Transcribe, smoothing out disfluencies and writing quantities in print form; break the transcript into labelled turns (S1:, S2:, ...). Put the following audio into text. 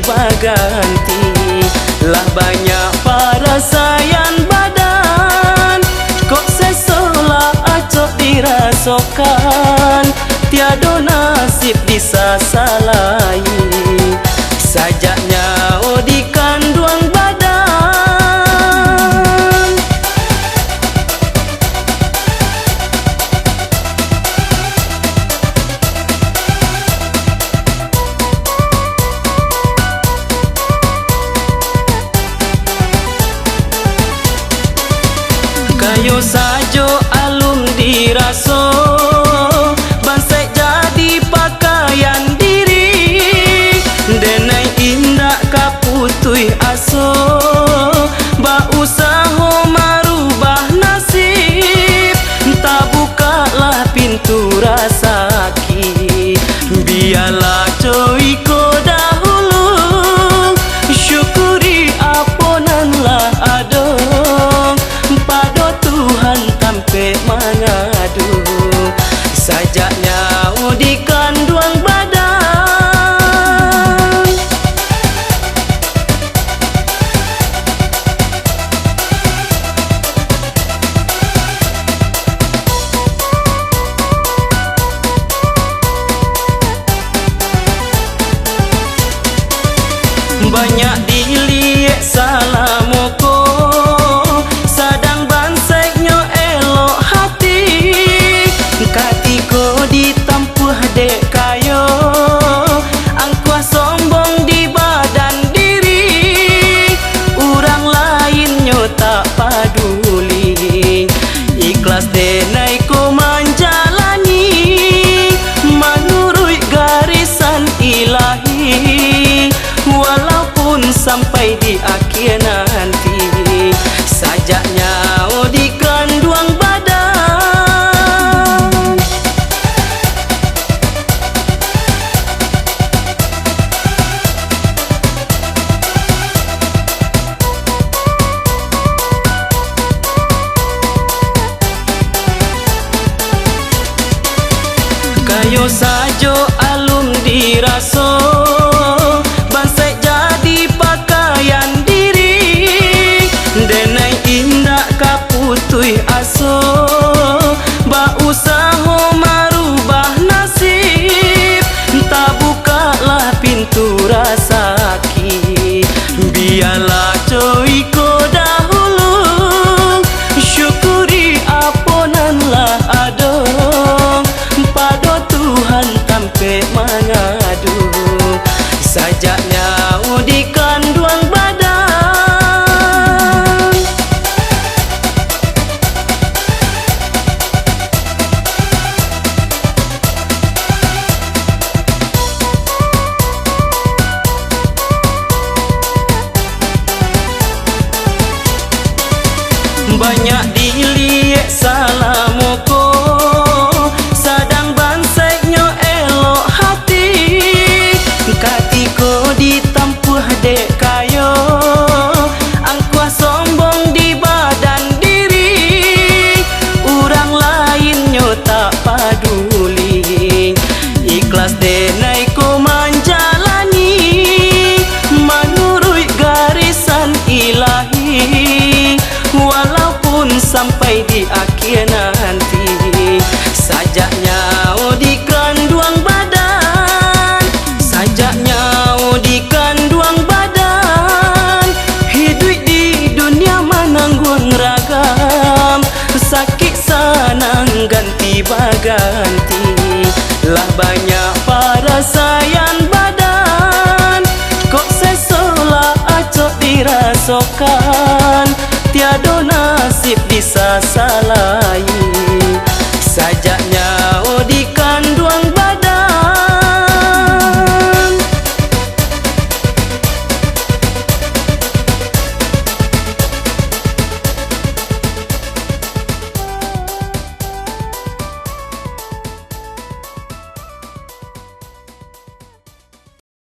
S1: baganti. Lah banyak parasayan badan, kok sesolah acok dirasokan. Tiada nasib disasalai, sajaknya di kanduang badan. Kayo sajo alum diraso, bansai jadi pakaian diri. Denai indak kaputui aso, ba usaho marubah nasib. Tak bukalah pintu rasaki, biarlah coiko dahulu. Syukuri aponanlah adong, pada Tuhan tampe mengadu. Sajaknya di kanduang badan. Banyak dilihat salah moko, sadang bansaiknya elok hati. Katiko ditampuh dek kayo, angkuah sombong di badan diri. Orang lainnya tak paduli, ikhlas denai ko menjalani menurut garisan ilahi. Walaupun sampai di akhir nanti, sajaknya di kanduang badan. Kayo sajo alum diraso, bansai jadi pakaian diri. Denai indak kaputui aso, ba usaho marubah nasib. Tak bukalah pintu rasaki, biarlah coiko dahulu. Syukuri aponanlah adong, pada Tuhan tampe mengadu. Sajaknya di kanduang badan. Banyak dilihat salah moko, sadang bansaiknya elok hati. Katiko ditampuh dek kayo, angkuah sombong di badan diri. Orang lainnya tak paduli, ikhlas denai ko menjalani menurut garisan ilahi. Walaupun sampai di akhir nanti, sajaknya di kanduang badan. Sajaknya di kanduang badan. Hidup di dunia menanggung ragam, sakit sanang ganti baganti. Lah banyak parasayan badan, kok sesolah acok dirasokan.